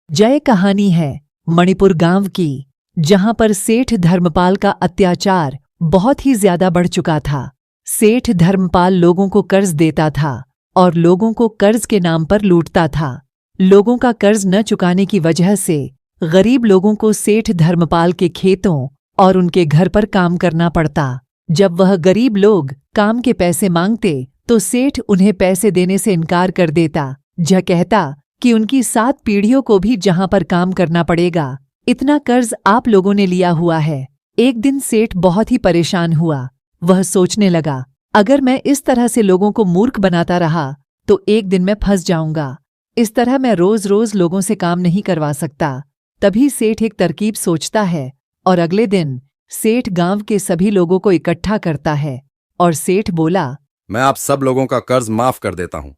जय कहानी है मणिपुर गांव की, जहां पर सेठ धर्मपाल का अत्याचार बहुत ही ज्यादा बढ़ चुका था। सेठ धर्मपाल लोगों को कर्ज देता था और लोगों को कर्ज के नाम पर लूटता था। लोगों का कर्ज न चुकाने की वजह से गरीब लोगों को सेठ धर्मपाल के खेतों और उनके घर पर काम करना पड़ता। जब वह गरीब लोग काम के पैसे मांगते तो सेठ उन्हें पैसे देने से इनकार कर देता। यह कहता कि उनकी 7 पीढ़ियों को भी जहां पर काम करना पड़ेगा। इतना कर्ज आप लोगों ने लिया हुआ है। एक दिन सेठ बहुत ही परेशान हुआ। वह सोचने लगा, अगर मैं इस तरह से लोगों को मूर्ख बनाता रहा तो एक दिन मैं फंस जाऊंगा। इस तरह मैं रोज रोज लोगों से काम नहीं करवा सकता। तभी सेठ एक तरकीब सोचता है और अगले दिन सेठ गांव के सभी लोगों को इकट्ठा करता है और सेठ बोला, मैं आप सब लोगों का कर्ज माफ कर देता हूं,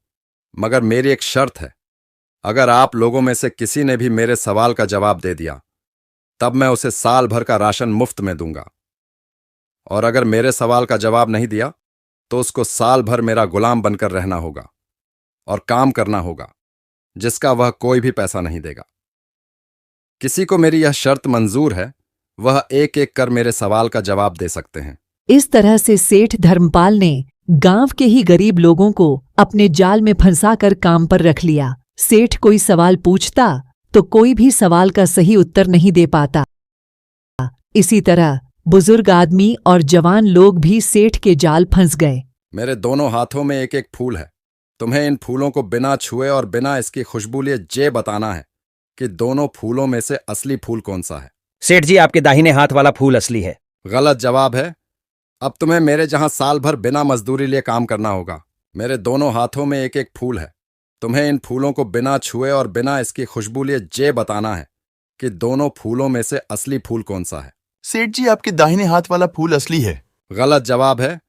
मगर मेरी एक शर्त है। अगर आप लोगों में से किसी ने भी मेरे सवाल का जवाब दे दिया तब मैं उसे साल भर का राशन मुफ्त में दूंगा, और अगर मेरे सवाल का जवाब नहीं दिया तो उसको साल भर मेरा गुलाम बनकर रहना होगा और काम करना होगा जिसका वह कोई भी पैसा नहीं देगा। किसी को मेरी यह शर्त मंजूर है, वह एक एक कर मेरे सवाल का जवाब दे सकते हैं। इस तरह से सेठ धर्मपाल ने गांव के ही गरीब लोगों को अपने जाल में फंसाकर काम पर रख लिया। सेठ कोई सवाल पूछता तो कोई भी सवाल का सही उत्तर नहीं दे पाता। इसी तरह बुजुर्ग आदमी और जवान लोग भी सेठ के जाल फंस गए। मेरे दोनों हाथों में एक एक फूल है। तुम्हें इन फूलों को बिना छुए और बिना इसकी खुशबू लिए ये बताना है कि दोनों फूलों में से असली फूल कौन सा है। सेठ जी, आपके दाहिने हाथ वाला फूल असली है। गलत जवाब है। अब तुम्हें मेरे जहां साल भर बिना मजदूरी लिए काम करना होगा। मेरे दोनों हाथों में एक एक फूल है। तुम्हें इन फूलों को बिना छुए और बिना इसकी खुशबू लिए ये बताना है कि दोनों फूलों में से असली फूल कौन सा है। सेठ जी, आपके दाहिने हाथ वाला फूल असली है। गलत जवाब है।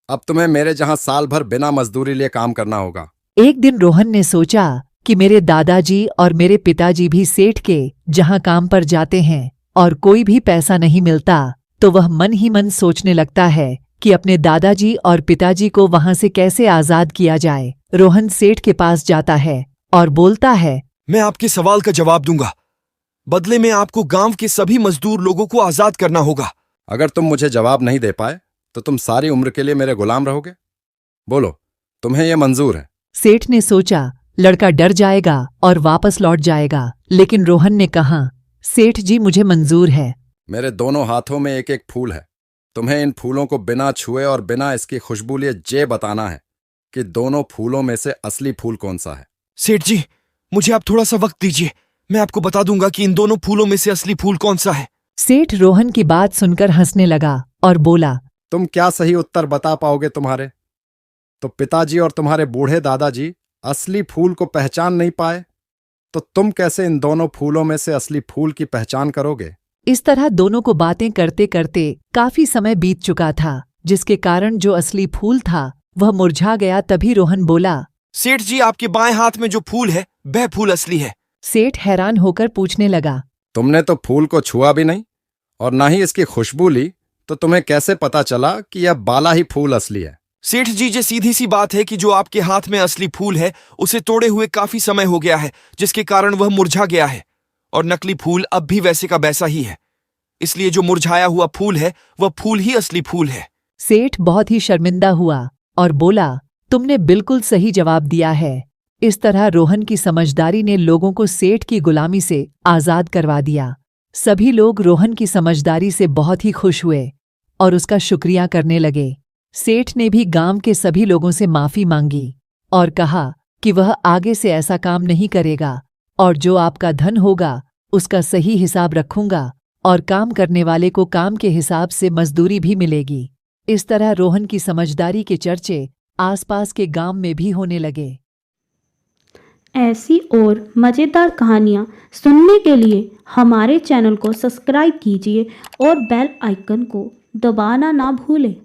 अब तुम्हें मेरे जहां साल भर बिना मजदूरी लिए काम करना होगा। एक दिन रोहन ने सोचा कि मेरे दादाजी और मेरे पिताजी भी सेठ के जहां काम पर जाते हैं और कोई भी पैसा नहीं मिलता, तो वह मन ही मन सोचने लगता है कि अपने दादाजी और पिताजी को वहां से कैसे आजाद किया जाए। रोहन सेठ के पास जाता है और बोलता है, मैं आपके सवाल का जवाब दूंगा। बदले में आपको गांव के सभी मजदूर लोगों को आजाद करना होगा। अगर तुम मुझे जवाब नहीं दे पाए तो तुम सारी उम्र के लिए मेरे गुलाम रहोगे। बोलो, तुम्हें यह मंजूर है? सेठ ने सोचा लड़का डर जाएगा और वापस लौट जाएगा, लेकिन रोहन ने कहा, सेठ जी, मुझे मंजूर है। मेरे दोनों हाथों में एक एक फूल है। तुम्हें इन फूलों को बिना छुए और बिना इसकी खुशबू लिए ये बताना है कि दोनों फूलों में से असली फूल कौन सा है। सेठ जी, मुझे आप थोड़ा सा वक्त दीजिए, मैं आपको बता दूंगा कि इन दोनों फूलों में से असली फूल कौन सा है। सेठ रोहन की बात सुनकर हंसने लगा और बोला, तुम क्या सही उत्तर बता पाओगे? तुम्हारे तो पिताजी और तुम्हारे बूढ़े दादाजी असली फूल को पहचान नहीं पाए, तो तुम कैसे इन दोनों फूलों में से असली फूल की पहचान करोगे? इस तरह दोनों को बातें करते करते काफी समय बीत चुका था, जिसके कारण जो असली फूल था वह मुरझा गया। तभी रोहन बोला, सेठ जी, आपके बाएं हाथ में जो फूल है वह फूल असली है। सेठ हैरान होकर पूछने लगा, तुमने तो फूल को छुआ भी नहीं और ना ही इसकी खुशबू ली, तो तुम्हें कैसे पता चला कि यह बाला ही फूल असली है? सेठ जी, ये सीधी सी बात है कि जो आपके हाथ में असली फूल है उसे तोड़े हुए काफी समय हो गया है, जिसके कारण वह मुरझा गया है, और नकली फूल अब भी वैसे का वैसा ही है। इसलिए जो मुरझाया हुआ फूल है वह फूल ही असली फूल है। सेठ बहुत ही शर्मिंदा हुआ और बोला, तुमने बिल्कुल सही जवाब दिया है। इस तरह रोहन की समझदारी ने लोगों को सेठ की गुलामी से आजाद करवा दिया। सभी लोग रोहन की समझदारी से बहुत ही खुश हुए और उसका शुक्रिया करने लगे। सेठ ने भी गांव के सभी लोगों से माफी मांगी और कहा कि वह आगे से ऐसा काम नहीं करेगा, और जो आपका धन होगा उसका सही हिसाब रखूंगा, और काम करने वाले को काम के हिसाब से मजदूरी भी मिलेगी। इस तरह रोहन की समझदारी के चर्चे आसपास के गांव में भी होने लगे। ऐसी और मज़ेदार कहानियाँ सुनने के लिए हमारे चैनल को सब्सक्राइब कीजिए और बेल आइकन को दबाना ना भूलें।